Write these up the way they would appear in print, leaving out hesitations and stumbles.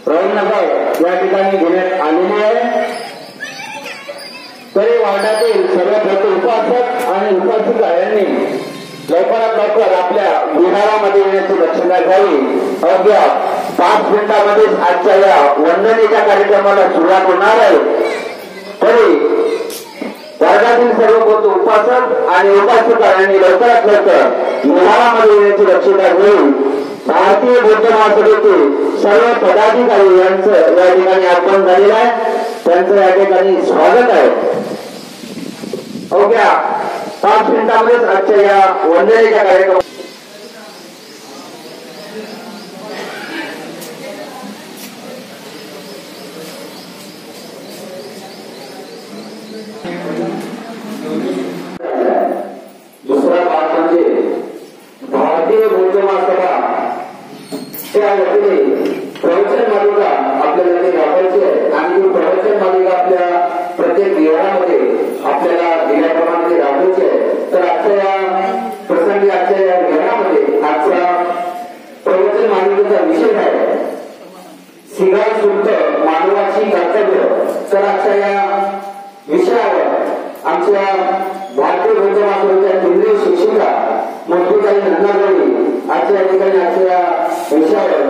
प्रयत्न या ठिकाणी घेण्यात आलेली आहे। तरी वार्डातील सर्व प्रति उपासक आणि उपासिका यांनी लवकरात लवकर आपल्या विहारामध्ये येण्याची दक्षता घ्यावी। अवघ्या 5 मिनिटांमध्येच आजच्या या वंदनेच्या कार्यक्रमाला सुरुवात होणार आहे। तरी वर्गातील सर्व प्रति उपासक आणि उपासिका यांनी लवकरात लवकर विहारामध्ये येण्याची दक्षता घ्यावी। भारतीय बौद्ध महासभेचे सर्व पदाधिकारी यांचं या ठिकाणी आगमन झालेलं आहे, त्यांचं या ठिकाणी स्वागत आहे। अवघ्या 5 मिनिटांमध्येच आजच्या या वंदनेच्या कार्यक्रमात दुसरा भाग म्हणजे भारतीय बौद्ध महासभा त्या वतीने प्रवचन मालिका आपल्याला राबवायची आहे आणि ती प्रवचन मालिका आपल्या प्रत्येक विहारामध्ये आपल्याला दिल्याप्रमाणे राबवायची आहे। तर आजच्या या प्रसंगी आजच्या या विहारामध्ये आजचा प्रवचन मालिकेचा विषय आहे सिगार सुंठ मानवाची कर्तव्य। तर आजच्या या विषयावर आमच्या भारतीय बौद्ध महासभेच्या केंद्रीय शिक्षिका मोठीताई नंदागवळी आजच्या ठिकाणी आजच्या विषयावर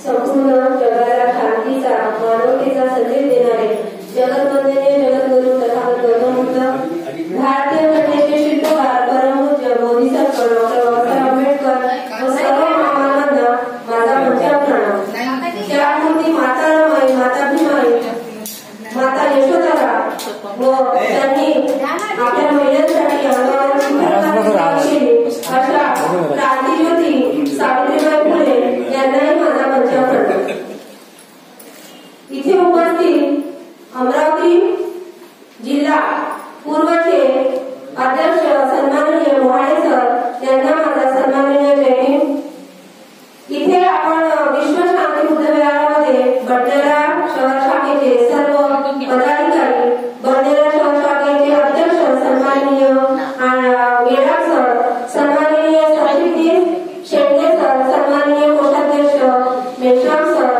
संपूर्ण जगाला शांतीचा मानवतेचा संदेश देणारे जगतवंदनीय जगद्गुरु तथागत गौतम बुद्ध भारतीय घटनेचे शिल्पकार परमपूज्य बोधिसत्व डॉक्टर बाबासाहेब आंबेडकर व सर्व महामानवांना माझा मोठा प्रणाम। त्या मूर्ती माता रमाई, माता भीमाई, माता यशोधरा व त्यांनी आपल्या महिलांसाठी अंगावर केली अशा क्रांतिज्योती सावित्रीबाई फुले यांनाही माझा पंचा प्रणाम। इथे उपस्थित अमरावती जिल्हा पूर्वचे अध्यक्ष सन्माननीय मोहाळे सर यांना माझा सन्माननीय जय हिंद। इथे आपण विश्व शांती बुद्ध विहारामध्ये बडनेरा शहर शाखेचे सर्व पदाधिकारी, बडनेरा शहर शाखेचे अध्यक्ष सन्माननीय गेडा सर, सन्माननीय सरस्वती शेंडे सर, सन्माननीय कोषाध्यक्ष मेश्राम सर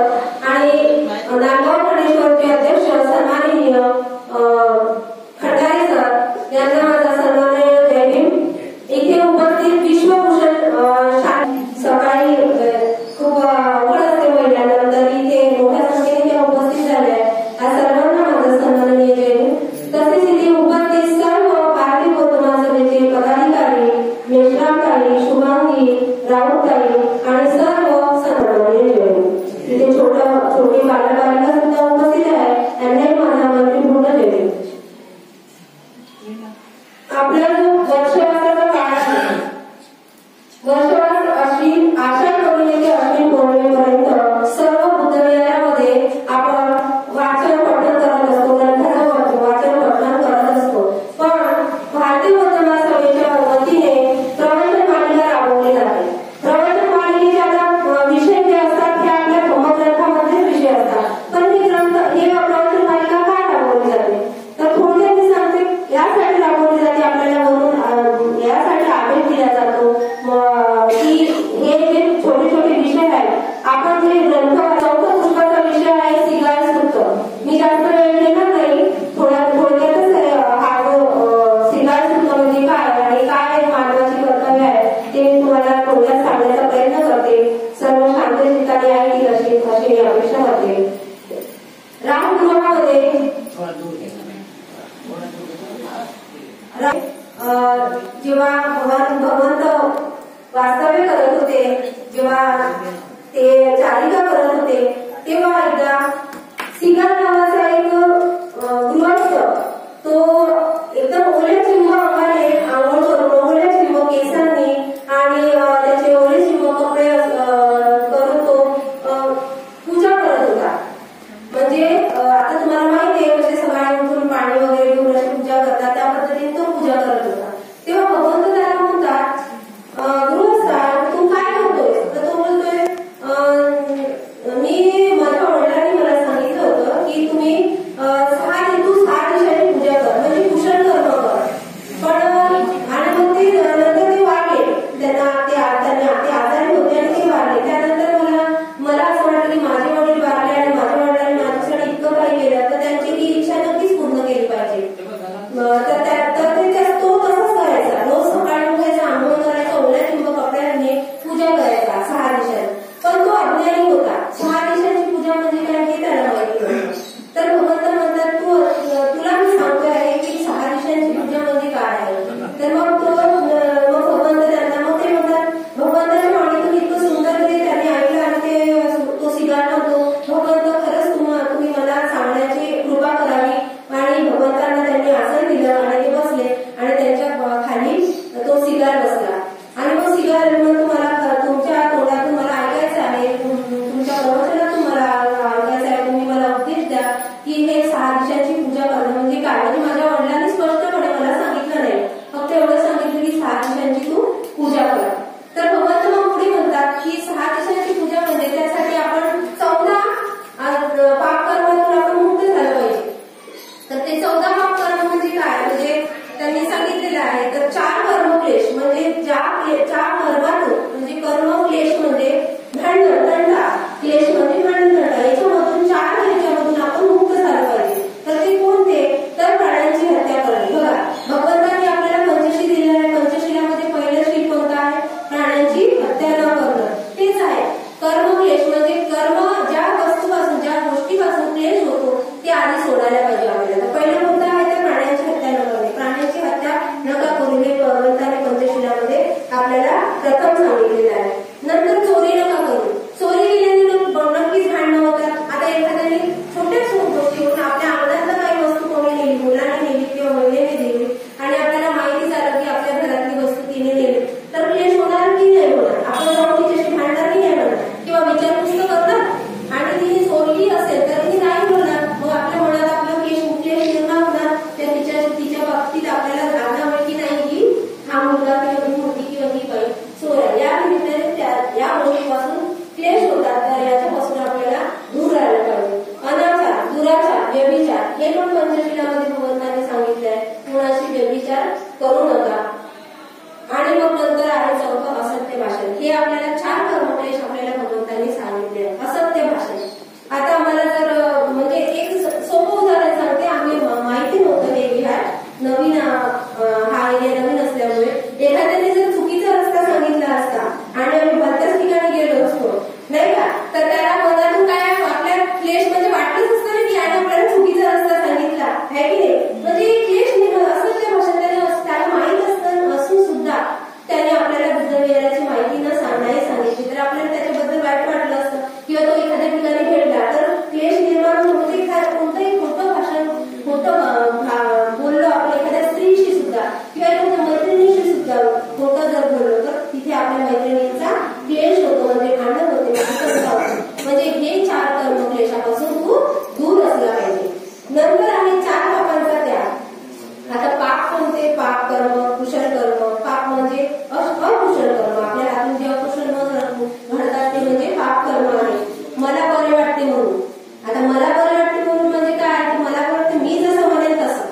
आणि नांदगाव गणेश्वरचे अध्यक्ष सन्माननीय खंडारे सर यांना माझा सन्माननीय जय हिंद। इथे उपस्थित विश्वभूषण सकाळी खूप अवघड असते महिलांनंतर इथे मोठ्या संख्येने त्या उपस्थित झाल्या या सर्वांना माझा सन्माननीय जय हिंद। तसेच इथे उपस्थित सर्व भारतीय बौद्ध महासभेचे पदाधिकारी मेश्रामताई, शुभांगी, राऊतताई आणि सर्व सन्माननीय जय हिंद। इथे छोटी बालबालिका सुद्धा उपस्थित आहे, त्यांनाही माझा मैत्रीपूर्ण जय हिंद। आपला जो वर्षवासाचा काळ आहे, वर्षवास अश्विन आषाढ पौर्णिमे ते अश्विन पौर्णिमेपर्यंत सर्व बुद्ध विहारामध्ये आपण वाचन पठण करत असतो, ग्रंथाचं वाचन पठण करत असतो। पण भारतीय बौद्ध महासभेच्या वतीने प्रवचन मालिका राबवली जाते। प्रवचन मालिकेचे आता विषय जे असतात हे आपल्या ब्रह्मग्रंथामध्येच विषय असतात, पण हे प्रवचन मालिका काय राबवली जाते तर थोडक्यात मी सांगते। यासाठी राबवली जाते, आपल्याला वरून यासाठी आदेश दिला जातो की हे जे छोटे छोटे विषय आहेत, आपण जे ग्रंथ चौथा पुस्तकाचा विषय आहे सिगार सुंठ। मी जास्त वेळ घेणार नाही, थोडक्यातच हा जो सिगार सुंठ म्हणजे काय आणि काय मानवाची कर्तव्य आहे ते मी तुम्हाला थोडक्यात सांगण्याचा प्रयत्न करते। सर्व शांत ठिकाणी ऐकतील अशी अपेक्षा करते। रामगृहामध्ये जेव्हा भगवंत वास्तव्य करत होते, जेव्हा ते चारिका करत होते, तेव्हा एकदा सिगार नावाचा एक गृहस्थ तो एकदम ओले चिंब अंगाने आंघोळ करून, ओले चिंब केसांनी आणि त्याचे ओले चिंब कपडे करून तो पूजा करत होता। म्हणजे आता तुम्हाला माहिती आहे कसे सकाळी उठून पाणी वगैरे घेऊन अशी पूजा करतात, त्या पद्धतीने तो पूजा करत होता। तेव्हा भगवंत त्याला म्हणतात, गृहस्था तू काय करतोय? तर तो बोलतोय, मी माझ्या वडिलांनी मला सांगितलं होतं की तुम्ही सिगार बसला आणि मग सिगार मग तुम्हाला तुमच्या तोंडातून मला ऐकायचं आहे, तुमच्या प्रवचनातून मला ऐकायचं आहे, तुम्ही मला उपदेश द्या की हे 6 दिशांची पूजा करणं म्हणजे काय. म्हणजे माझ्या वडिलांनी स्पष्टपणे मला सांगितलं नाही, फक्त एवढं सांगितलं की 6 दिशांची तू पूजा कर. तर भगवंत मग पुढे म्हणतात की 6 दिशांची पूजा म्हणजे त्यासाठी आपण 14 पापकर्मातून आपण मुक्त झालं पाहिजे. तर ते 14 पापकर्म म्हणजे काय, म्हणजे त्यांनी सांगितलेलं आहे. तर 4 कर्मक्लेश म्हणजे ज्या कर्मातून म्हणजे कर्मक्लेश म्हणजे भांडण तंटा, क्लेश म्हणजे भांडण तंटा, याच्यामधून 4 ह्याच्यामधून आपण मुक्त झालं पाहिजे. तर ते कोणते, तर प्राण्यांची हत्या करणे. बघा भगवंतांनी आपल्याला पंचशील दिलेलं आहे. पंचशिलामध्ये पहिलं शील कोणतं आहे, प्राण्यांची हत्या न करणं. तेच आहे कर्मक्लेश म्हणजे कर्म ज्या वस्तूपासून ज्या गोष्टीपासून क्लेश होतो ते आधी सोडायला पाहिजे आपल्याला. तर पहिलं कोणतं आहे, तर प्राण्यांची हत्या न करणे. प्राण्यांची हत्या नका करू हे भगवंतांनी पंचशिलामध्ये आपल्याला प्रथम सांगितलेलं आहे. नंतर चोरी नका करू. चोरी केल्याने नक्कीच भांडणं होतात. आता एखाद्याने छोट्या गोष्टीवरून आपल्या अंगणातलं काही वस्तू कोणी नेली, मुलाने नेली किंवा महिलेने नेली आणि आपल्याला माहिती झालं की आपल्या घरातली वस्तू तिने नेली, तर क्लेश होणार की नाही होणार. आपण जाऊन तिच्याशी भांडणार की नाही होणार किंवा विचारपूस करणार. आणि तिने चोरली असेल तर ती नाही बोलणार, मग आपल्या मनात आपलं क्लेश निर्माण होणार. तिच्या बाबतीत आपल्याला जागा मिळेल की नाही की हा मुलगा किंवा ही मुलगी किंवा ही बाई चोर आहे. या निमित्ताने या गोष्टीपासून क्लेश होतात. तर याच्यापासून आपल्याला दूर राहायला पाहिजे. अनाचार, दुराचार, व्यभिचार हे पण पंचशिलामध्ये भगवंतांनी सांगितले आहे. कुणाशी व्यभिचार करू नका. आणि मग नंतर आहे 4 असत्य भाषण. हे आपल्याला 4 कर्मक्लेश आपल्याला भगवंतांनी सांगितले आहे. असत्य भाषण. आता मला जर म्हणजे एक सोपं उदाहरण सांगते. आम्ही माहिती नव्हतं हे विहार नवीन, हा एरिया नवीन असल्यामुळे एखाद्याने जर चुकीचा रस्ता सांगितला असता आणि आम्ही भलत्याच ठिकाणी गेलो असतो नाही का, तर त्याला मनातून काय आपल्या क्लेश म्हणजे वाटलंच असतं ना की याने आपल्याला चुकीचा रस्ता सांगितला आहे की नाही. म्हणजे क्लेश निर्माण असत्य भाषण त्याला माहित असून सुद्धा त्याने आपल्याला बुद्धविहाराची माहिती नाही सांगितली तर आपल्याला त्याच्याबद्दल वाईट वाटलं असतं किंवा तो एखाद्या ठिकाणी भेटला तर क्लेश निर्माण होते. कोणतंही खोटं भाषण खोटं बोललो आपण एखाद्या स्त्रीशी सुद्धा किंवा एखाद्या मैत्रिणीशी सुद्धा खोटं जर बोललो तर तिथे आपल्या मैत्रिणींचा क्लेश होतो, म्हणजे भांडण होते, म्हणजे हे 4 कर्मक्लेशापासून तू दूर असला पाहिजे. नंतर आहे 4 पापांचा त्याग. आता पाप कोणते, पाप कर्म, कुशल कर्म. पाप म्हणजे अकुशल कर्म, आपल्या हातून जे अकुशल घडतात ते म्हणजे पाप कर्म आहे. मला बरे वाटते म्हणून. आता मला बरे वाटते म्हणून म्हणजे काय, मला वाटतं मी जसं म्हणेन तसं.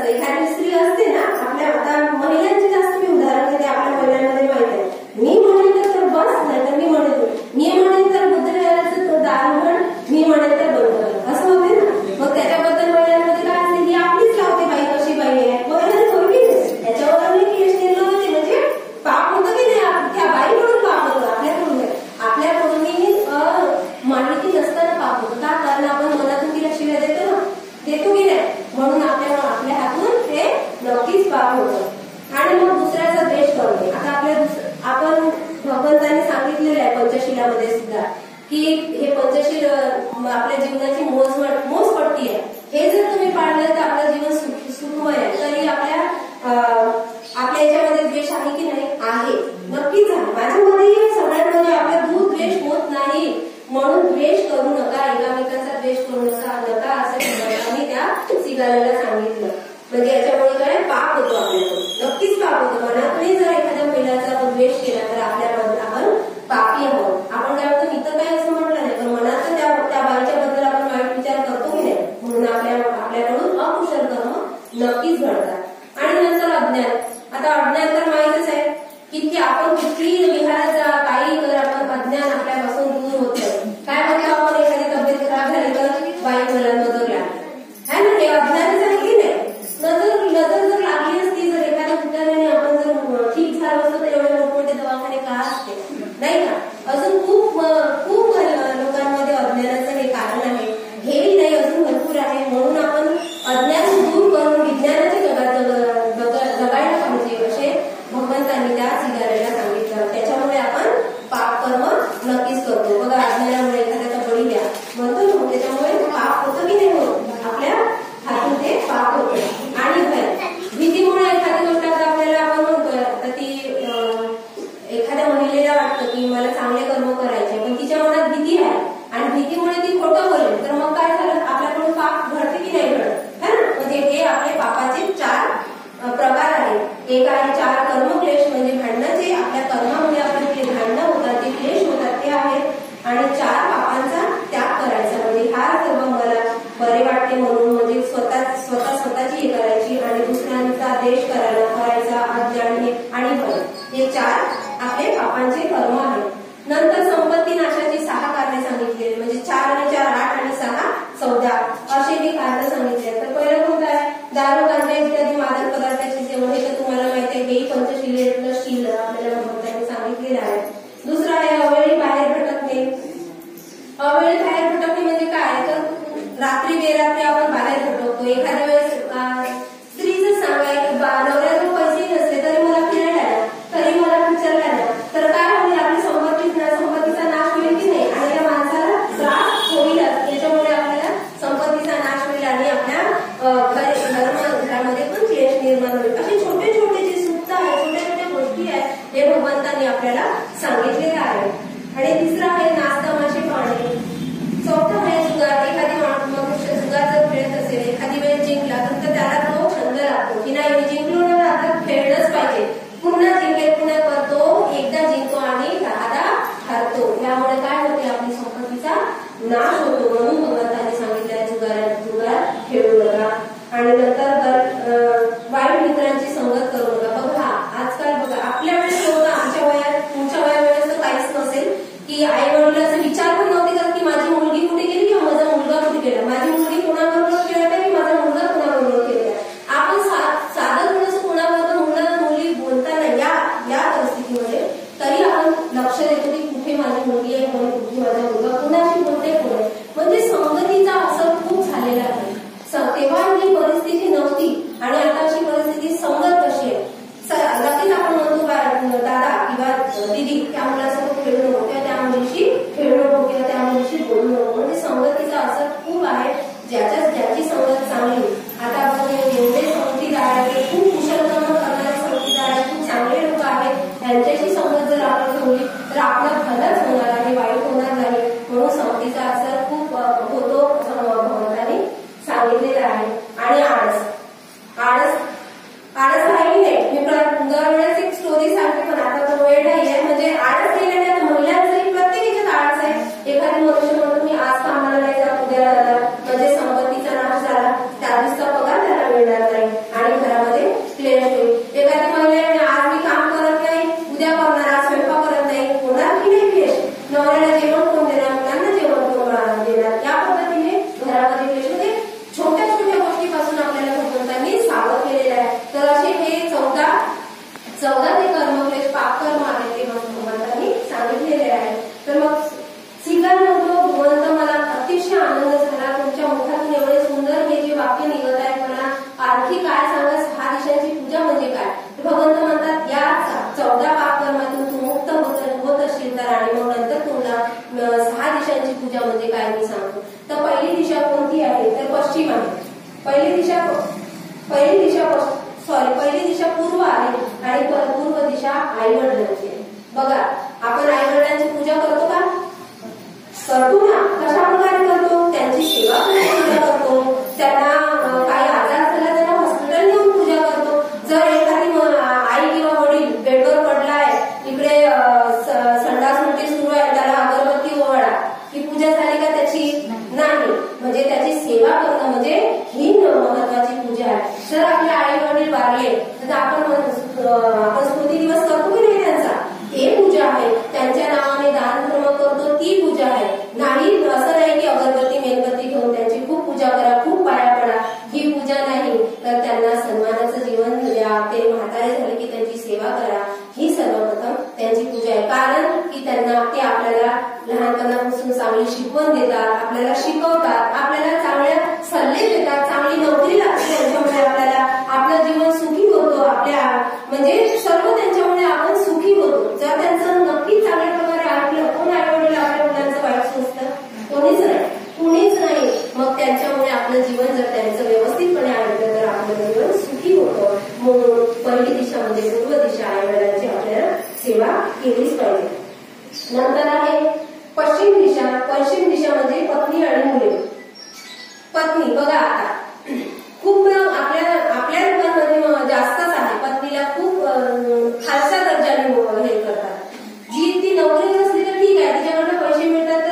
एखादी स्त्री असते ना, आपल्या आता महिलांची जास्त मी उदाहरण देते, आपल्या महिलांमध्ये माहित आहे. मी म्हणेन तर बस, नाही तर मी म्हणेन तर बुद्धविहाराचं दार म्हण, मी म्हणेन तर बंद कर, असं होते ना. मग त्याच्याबद्दल महिलांमध्ये काय असते, ही आपलीच लावते बाई कशी बाई आहे, महिला थोडी त्याच्यावर आम्ही क्लेश निर्माण होते. म्हणजे पाप होतं की नाही, त्या बाईकडून पाप होतं, आपल्याकडून माहिती नसताना पाप होतं का, कारण आपण मनातून तिला शिव्या देतो की नाही, म्हणून आपल्या हातून ते नक्कीच पाप होतं. आणि मग दुसऱ्याचा द्वेष करणे. आता आपण भगवंतांनी सांगितलेलं आहे पंचशिलामध्ये सुद्धा की हे पंचशील आपल्या जीवनाची मोजपट्टी आहे. हे जर तुम्ही पाळलं तर आपलं जीवन सुखमय आहे. तरी आपल्या याच्यामध्ये द्वेष आहे की नाही, आहे, नक्कीच आहे. माझ्यामध्ये सगळ्यांमध्ये आपला दूर द्वेष होत नाही, म्हणून द्वेष करू नका, एकामेकांचा द्वेष करू नका असं आम्ही त्या सिगारेला सांगितलं. म्हणजे याच्यामुळे काय पाप होतो, आपल्याकडून नक्कीच पाप होतो. मनातूनही जर एखाद्या महिलाचा आपण द्वेष केला तर आपल्यामध्ये आपण पापी आहोत. आपण काय होतं इथं काय असं म्हटलं नाही, पण मनात त्या बाईच्या बद्दल आपण वाईट विचार करतो की नाही, म्हणून आपल्याकडून अकुशल कर्म नक्कीच घडतात. आणि नंतर अज्ञान. आता अज्ञान तर माहितच आहे की आपण किती विहारात जा, काही कर, आपण अज्ञान आपल्यापासून दूर होत नाही. काय म्हणतो आपण, एखादी तब्येत खराब झाली तर बाई मला नजर लागली आहे ना, हे अज्ञानच आहे की नाही. नजर जर लागली असती, जर एखाद्या ठिकाणी आपण जर आणि 4 पापांचा त्याग करायचा. म्हणजे हा सर्व मला बरे वाटते म्हणून म्हणजे स्वतःची हे करायची आणि दुसऱ्यांचा द्वेष करायचा अज्ञानी आणि भय. हे 4 आपले पापांचे कर्म आहेत. नंतर संपत्ती नाशाची 6 कारणे सांगितलेली. म्हणजे 4 आणि 4 8 आणि 6 14 असे हे कारण सांगितले. तर पहिलं कोणतं आहे? दारू गांजा इत्यादी मादक पदार्थाचे सेवन. हे तर तुम्हाला माहिती आहे, हे पंचशीलेतलं शील आपल्याला भगवंतांनी सांगितलेलं आहे. दुसरं आहे अवेळी बाहेर भटकणे. अवेळी बाहेर भटकणे म्हणजे काय? तर रात्री बेरात्री आपण बाहेर भटकतो. एखाद्या वेळेस स्त्रीचं सांगाय नवऱ्याजवळ पैसे नसले तरी मला फिरायला द्या, तरी मला पिक्चरला द्या, तर काय होईल? आपली संपत्तीचा नाश होईल की नाही? आणि त्या माणसाला त्रास होईलच. त्याच्यामुळे आपल्याला संपत्तीचा नाश होईल आणि आपल्या घरामध्ये पण क्लेश निर्माण होईल. असे छोटे छोटे जे सूक्त आहे, छोट्या छोट्या गोष्टी आहेत, हे भगवंतांनी आपल्याला सांगितलेलं आहे. आणि तिसरं आहे नाचतमाशे पाहणे. चौथं आहे जुगार. एखादी मनुष्य जुगार जर खेळत असेल, एखादी वेळ जिंकला तर त्याला तो छंद लागतो की नाही, मी जिंकलो ना, आता खेळलंच पाहिजे. पुन्हा जिंकेल, पुन्हा करतो, एकदा जिंकतो आणि 10दा हरतो. त्यामुळे काय होते? आपली संपत्तीचा नाश होतो. म्हणून भगवंतांनी सांगितलंय जुगार खेळू नका. आणि नंतर वाईट मित्रांची संगत करू नका. बघा आजकाल बघा, आपल्या वेळेस होतं, आमच्या वयात, तुमच्या वेळेस तर काहीच नसेल की आई वडिलांचा विचार पण नव्हते करत की माझी मुलगी कुठे गेली किंवा माझा मुलगा कुठे गेला, माझी मुलगी कोणाबरोबर खेळत आहे की माझा मुलगा कोणाबरोबर खेळत आहे. आपण साधं थोडंसं कोणाबरोबर मुली बोलताना या परिस्थितीमध्ये तरी आपण लक्ष देतो की कुठे माझी मुलगी आहे, कुठे माझा मुलगा, कुणाशी बोलते, कोण. म्हणजे संगतीचा असर खूप झालेला आहे. तेव्हा ही परिस्थिती नव्हती आणि आता अशी परिस्थिती. संगत कशी आहे? नक्कीच आपण म्हणतो दादा किंवा दिदी त्या मुलासोबत खेळू नको किंवा त्या मुलीशी खेळू नको किंवा त्या मुलीशी बोलू नको. म्हणजे संगतीचा असर खूप आहे. ज्याची संगत चांगली. आता आपण एवढे संगतीदार आहे, खूप कुशल काम करणारे संगतीदार आहे, खूप चांगले लोक आहेत, त्यांच्याशी संगत जर आपण ठेवली तर आपला भलंच होणार आहे, वाईट होणार नाही. म्हणून संगतीचा असर खूप होतो भगवंतांनी सांगितलेलं आहे. आणि आळस आहे की नाही? मी दरवेळेस एक स्टोरी सांगते, पण आता तो वेळ नाहीये. म्हणजे आळस केल्याने आता महिलांचंही प्रत्येकाच्याच आळस आहे. एखादी मनुष्य म्हणतो मी आज कामाला नाही जात, उद्या जाणार, म्हणजे संपत्तीचा नाश झाला, त्या दिवसाचा पगार त्याला मिळणार नाही आणि घरामध्ये क्लेश होईल. एखादी महिला आज मी काम करत नाही, उद्या करणार, आज स्वयंपाक करत नाही, होणार की नाही क्लेश? नवऱ्याला जेवण कोण देणार, मुलांना जेवण कोण देणार? या पद्धतीने घरामध्ये क्लेश होते. छोट्या छोट्या गोष्टीपासून आपल्याला भगवंतांनी सावध केलेलं आहे. तर असे हे 14 ते कर्मक्लेश पापकर्म आहेत ते भगवंतांनी सांगितलेले आहे. तर मग श्रीकांत म्हणतो, भगवंत मला अतिशय आनंद झाला तुमच्या मुखातून एवढे सुंदर हे जे वाक्य निघत आहे. मला आणखी काय सांगा, 6 दिशांची पूजा म्हणजे काय? भगवंत म्हणतात या 14 पापकर्मातून तू मुक्त होत असशील तर, आणि मग नंतर तुला 6 दिशांची पूजा म्हणजे काय मी सांगतो. तर पहिली दिशा कोणती आहे? तर पश्चिम आहे. पहिली दिशा पूर्व आहे आणि पूर्व दिशा आईवडिलांची आहे. बघा आपण आईवडिलांची पूजा करतो का? करतो ना. कशा प्रकारे करतो? त्यांची सेवा करतो. त्यांना काही आजार झाला त्यांना हॉस्पिटल नेऊन पूजा करतो. जर एखादी आई किंवा वडील बेडवर पडलाय, इकडे संडास उलटी सुरू आहे, त्याला अगरबत्ती ओवाळा, ही पूजा झाली का त्याची? नाही. म्हणजे त्याची सेवा करणं म्हणजे ही महत्वाची पूजा आहे. जर आपले आई वडील वारले तर आपण स्मृती दिवस करतो की नाही त्यांचा? हे पूजा आहे. त्यांच्या नावाने दान धर्म करतो, ती पूजा आहे. नाही असं नाही की अगरबत्ती मेणबत्ती घेऊन त्यांची खूप पूजा करा, खूप पाया पडा, ही पूजा नाही. तर त्यांना सन्मानाचं जीवन द्या, ते म्हातारे झाले की त्यांची सेवा करा, ही सर्वप्रथम त्यांची पूजा आहे. कारण की त्यांना ते आपल्याला लहानपणापासून चांगली शिकवण देतात, आपल्याला शिकवतात, आपल्याला चांगल्या सल्ले देतात, चांगली नोकरी लागते त्यांच्यामुळे, आपल्याला आपलं जीवन सुखी होतो. आपल्या म्हणजे सर्व त्यांच्यामुळे आपण सुखी होतो. जर त्यांचं नक्की चांगल्या प्रकारे ऐकलं, कोण आई-वडील आपल्या मुलांचं वाईट सोचतं? कुणीच नाही. मग त्यांच्यामुळे आपलं जीवन जर त्यांचं व्यवस्थितपणे ऐकलं तर आपलं जीवन सुखी होतं. म्हणून पहिली दिशा म्हणजे पूर्व दिशा, आई-वडिलांची आपल्याला सेवा केलीच पाहिजे. नंतर आहे पश्चिम दिशा. पश्चिम दिशा म्हणजे पत्नी आणि मुले. पत्नी बघा आता खूप आपल्या लोकांमध्ये जास्तच आहे. पत्नीला खूप खालच्या दर्जाने हे करतात. जी ती नोकरी नसली तर ठीक आहे, तिच्याकडनं पैसे मिळतात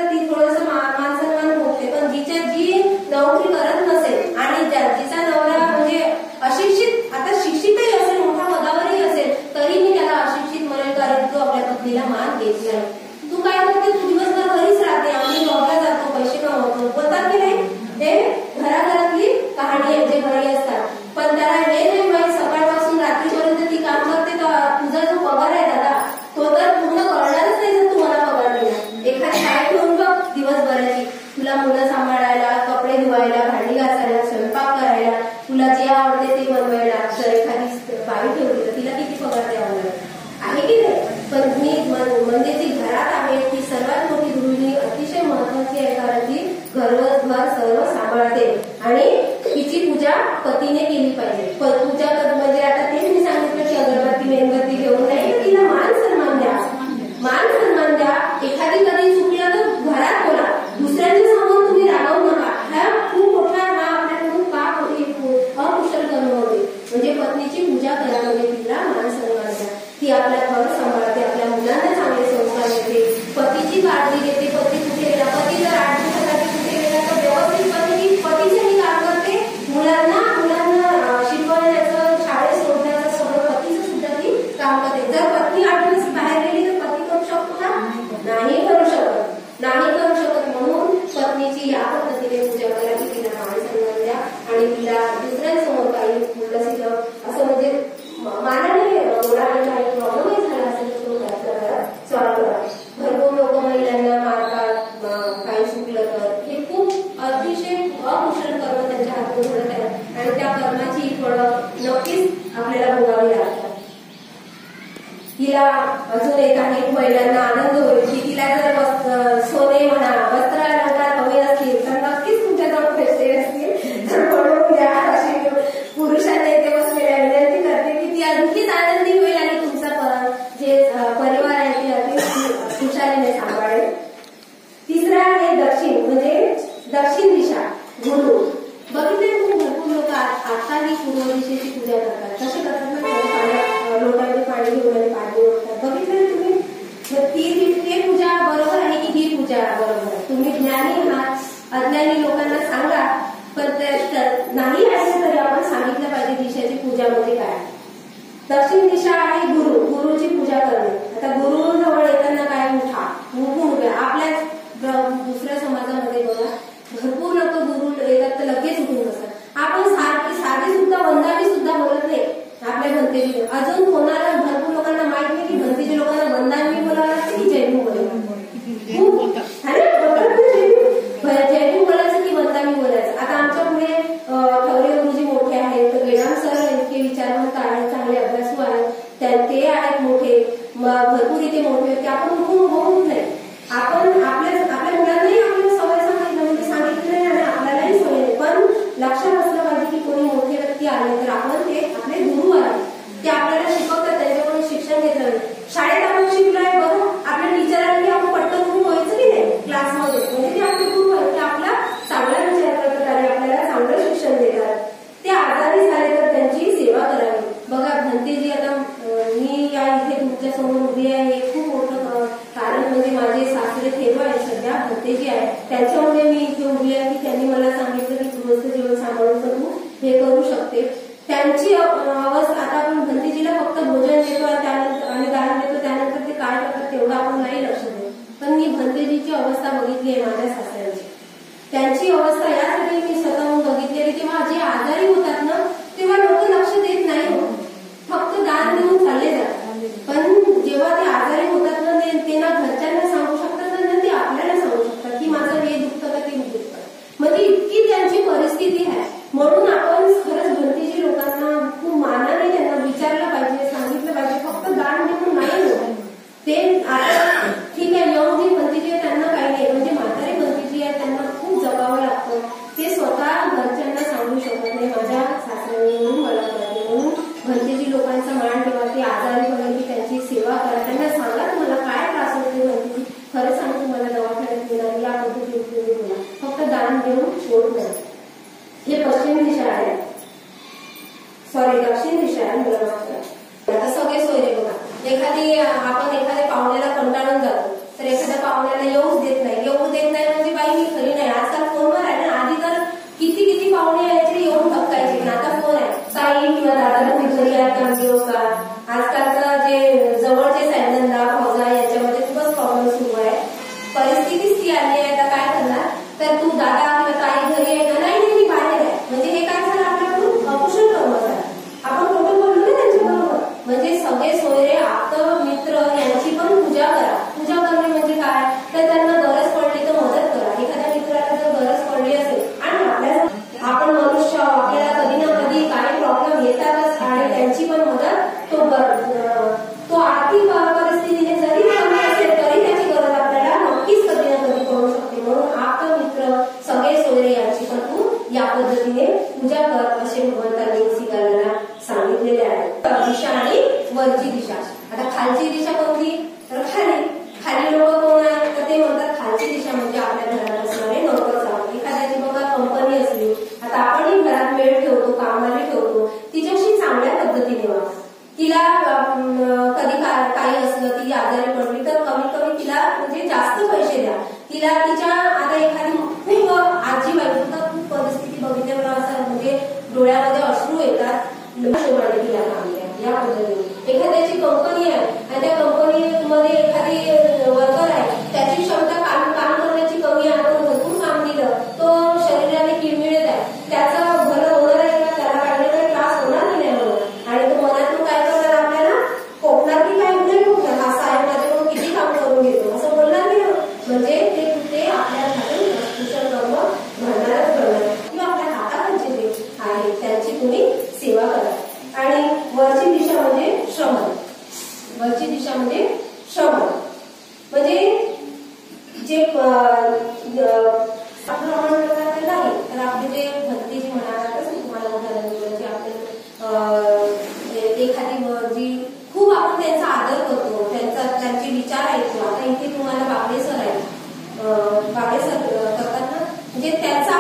देत नाही. तू काय करते, तू दिवसभर घरीच राहते, आम्ही जॉबला जातो, पैसे कमवतो, बोलतात की नाही. हे घराघरातली कहाणी आहे जे घरी असतात. पण त्याला हे नाही माहिती सकाळपासून रात्रीपर्यंत ती काम करते तर तुझा जो पगार आहे दादा तो तर पूर्ण करणारच नाही जर तुम्हाला पगार दिला. एखादी काय ठेवून बघ दिवसभराची, तुला मुलं सांभाळायला, कपडे धुवायला, भांडी घासायला, स्वयंपाक करायला, तुला जे आवडते ते बनवायला जर एखादी बाई ठेवली तर तिला किती पगार द्यावा लागेल, आहे की नाही. पण मी म्हणजे जी घरात आहे ती सर्वात मोठी गृहिणी अतिशय महत्वाची आहे, कारण ती घर सर्व सांभाळते आणि तिची पूजा पतीने केली पाहिजे. पूजा म्हणजे आता तेच मी सांगितलं की अगरबत्ती मेणबत्ती घेऊन नाही तर तिला मान सन्मान द्या, मान सन्मान द्या. एखादी कधी चुकलं तर घरात बोला, दुसऱ्यांच्या समोर तुम्ही रागवू नका. हा खूप मोठा हा आपल्याकडून का अकुशल कर्म होते. म्हणजे पत्नीची पूजा करा, म्हणजे तिला मान सन्मान द्या. ती आपल्या घर सांभाळते, आपल्या मुलांना चांगले संस्कार देते, पतीची काळजी घेते. पती कुठे गेला, पती जर 8 दिवसासाठी कुठे गेला तर व्यवस्थितपणे पतीचंही काम करते, मुलांना शिकवण्याचं, शाळेत सोडण्याचं सगळं पतीचं सुद्धा ती काम करते. जर पत्नी 8 दिवस बाहेर गेली तर पती करू शकतो का? नाही करू शकत, नाही करू शकत. म्हणून पत्नीची या पद्धतीने पूजा करा की तिला मान सन्मान द्या आणि तिला दुसऱ्यांसमोर काही मुलं असं म्हणजे मानाने मुलांना काही प्रॉब्लेमही झाला असेल तर तो सॉल्व्ह करा. भरपूर लोक महिलांना मारतात, काही चुकलं तर हे खूप अतिशय अकुशल कर्म त्यांच्या हातून घडत आहे आणि त्या कर्माची फळं नक्कीच आपल्याला भोगावी लागतात. तिला अजून एक आहे, महिलांना आनंद होईल की तिला जर सोने म्हणा, वस्त्र अलंकार हवे असतील तर नक्कीच तुमच्याजवळ पैसे असतील तर म्हणून द्या. अशी पुरुषांना इथे बसलेल्या विनंती करते की ती आणखीच आनंदी होईल आणि तुमचा जे परिवार आहे ते अगदी हुशारीने सांभाळेल. तिसरा आहे दक्षिण, म्हणजे दक्षिण दिशा, गुरु. बघितले तुम्ही भरपूर लोक आताही पूर्व दिशेची पूजा करतात. कसे करतात ना, लोटांचे पाणी घेऊन आणि पाणी ओढतात. बघितलं तुम्ही, ती पूजा बरोबर आहे की ही पूजा बरोबर आहे? तुम्ही ज्ञानी आहात, अज्ञानी लोकांना सांगा, पण नाही असं तरी आपण सांगितलं पाहिजे दिशेची पूजा म्हणजे काय. दक्षिण दिशा आहे गुरु, गुरुची पूजा करणे. आता गुरु जवळ येताना काय उठा, उठून उभ्या. आपल्या दुसऱ्या समाजामध्ये बघा भरपूर लोक गुरु येतात तर लगेच उठून बसतात. आपण साधी सुद्धा वंदावी सुद्धा बोलत नाही आपल्या भंतेजी. अजून कोणाला भरपूर लोकांना माहित नाही की भंतेजी लोकांना वंदावी बोलावं लागतं की जयभीम बोलावं. जयभीम बोलायचं की वंदावी बोलायचं. आता आमच्या पुढे ठवरे गुरुजी मोठे आहेत, तर गेडाम सर इतके विचारवंत आहेत, चांगले अभ्यासू आहेत, ते आहेत मोठे, भरपूर इथे मोठे होते. आपण उठून होऊन नाही, आपण आपल्या मुलांनाही आपल्याला सवय सांगितली नाही आणि आपल्यालाही सवय नाही. पण लक्षात असलं पाहिजे की कोणी मोठे व्यक्ती आले तर आपण ते आपले गुरु आहे, ते आपल्याला शिकवतात, त्यांच्याकडून शिक्षण घेतलं नाही. शाळेत आपण शिकलोय बघा, आपल्या टीचरांनी आपण पट्टन गुरु व्हायचं की नाही क्लासमध्ये, म्हणजे ते आपले गुरु आहेत, ते आपला चांगला विचार करतात आणि आपल्याला चांगलं शिक्षण देतात. ते आजारी झाले तर त्यांची सेवा करावी. बघा भंतेजी, आता मी या इथे तुमच्या समोर उभी आहे, हे खूप मोठं कारण म्हणजे माझे सासरे थेरो आहे सध्या, भंतेजी आहे, त्यांच्यामुळे मी इथे उभी आहे की त्यांनी मला सांगितलं की गृहस्थ जीवन सांभाळून तर तू हे करू शकते. त्यांची अवस्था, आता आपण भंतेजीला फक्त भोजन देतो आणि दान देतो, त्यानंतर ते काय करतात तेवढं आपण नाही लक्ष देतो. पण मी भंतेजीची अवस्था बघितली आहे माझ्या सासऱ्यांची. त्यांची अवस्था यासाठी मी स्वतःहून बघितली आहे, तेव्हा जे आजारी होतात ना तेव्हा लोक लक्ष देत नाही, फक्त दान देऊन चालले जातात. पण जेव्हा ते आजारी होतात ना, ते ना घरच्यांना सांगू शकतात ना ते आपल्याला सांगू शकतात की माझं हे दुखतं का ते दुखतं. म्हणजे इतकी त्यांची परिस्थिती आहे. म्हणून आपण खरंच भंतेजी लोकांना खूप मानाने त्यांना विचारलं पाहिजे, सांगितलं पाहिजे, फक्त दान देऊन नाही होत. ते आता ठीक आहे, यंग जी भंतेजी आहे त्यांना काही नाही, म्हणजे म्हातारे भंतेजी आहे त्यांना खूप जपावं लागतं. ते स्वतः घरच्यांना सांगू शकत नाही, माझ्या सासऱ्यांनी म्हणून मला कळते. म्हणून भंतेजी लोकांचा मान ठेवा, ते आजारी पडले की त्यांची सेवा करा, त्यांना सांगा तुम्हाला काय त्रास होते भंतेजी, खरं सांगू तुम्हाला दवाखान्यात गेला या पद्धतीने बोला, फक्त दान देऊन सोड नाही. हे पश्चिम दिशा आहे, सॉरी दक्षिण दिशा आहे, मला माफ करा. आता सगळे सोयरे बघा, आपण एखाद्या पाहुण्याला कंटाळून जातो तर एखाद्या पाहुण्याला येऊच देत नाही. येऊ देत नाही म्हणजे बाई मी खरी नाही. आजकाल फोनवर आहे ना, आधी तर किती पाहुणे यायचे येऊन ठपकायचे, आता फोन आहे, ताई किंवा दादा तुम्ही घरी आहे का, आजकालचं जे जवळचे सॅन्डंदा फौजा याच्यामध्ये सगळे सोयरे आप्त मित्र यांची पण पूजा करा. पूजा करणे म्हणजे काय, तर त्यांना गरज पडली तर मदत करा. एखाद्या मित्राला जर गरज पडली असेल आणि आपण मनुष्य, आपल्याला कधी ना कधी काही प्रॉब्लेम येतातच आणि त्यांची पण मदत तो आर्थिक परिस्थितीने जरी कमी असेल तरी त्याची गरज आपल्याला नक्कीच कधी ना कधी पडू शकते. म्हणून आप्त मित्र, सगळे सोयरे यांची पण तू या पद्धतीने पूजा कर असे भगवंतांनी सीताला सांगितलेले आहे. दिशा आणि वरची दिशा. आता खालची दिशा कोणती, तर खाली लोक कोण आहेत, तर ते म्हणतात खालची दिशा म्हणजे आपल्या घरात असणारे नोकर. एखाद्याची बघा कंपनी असली, आता आपणही घरात मेड ठेवतो, कामाला ठेवतो, तिच्याशी चांगल्या पद्धतीने वागा. तिला कधी काही असलं, ती आजारी पडली तर कमीत कमी तिला म्हणजे जास्त पैसे द्या. तिला तिच्या आता एखादी खूप आजी बाई खूप परिस्थिती बघितल्यावर असं म्हणजे डोळ्यामध्ये अश्रू येतात, तिला काम द्या या पद्धतीने. एखाद्याची कंपनी आहे आणि त्या कंपनीमध्ये एखादी वर्कर आहे, त्याची क्षमता काम करण्याची कमी आहे, आपण भरपूर काम दिलं, तो शरीराने किळमिळत आहे, त्याचं भलं होणार आहे का, त्याला काढलेला त्रास होणार की नाही होणार, आणि तो मनातून काय करणार, आपल्याला खोकणार की काय नाही खोकणार, हा साहेब माझ्याकडून किती काम करून घेतो असं बोलणार नाही. म्हणजे ते आपल्या हातून कुशल कर्म घडणारच घडणार किंवा आपल्या हाताखालचे जे आहे त्यांची तुम्ही सेवा करा. आणि वरची दिशा म्हणजे श्रमण. वरची दिशा म्हणजे श्रमण म्हणजे जे आपण नाही तर आपली जे भक्ती जी म्हणालातच मी तुम्हाला उदाहरण दिलं, जे आपले एखादी जी खूप आपण त्यांचा आदर करतो, त्यांचे विचार ऐकतो. आता इथे तुम्हाला बागडे सर आहेत, बागडे सर करतात ना, म्हणजे त्यांचा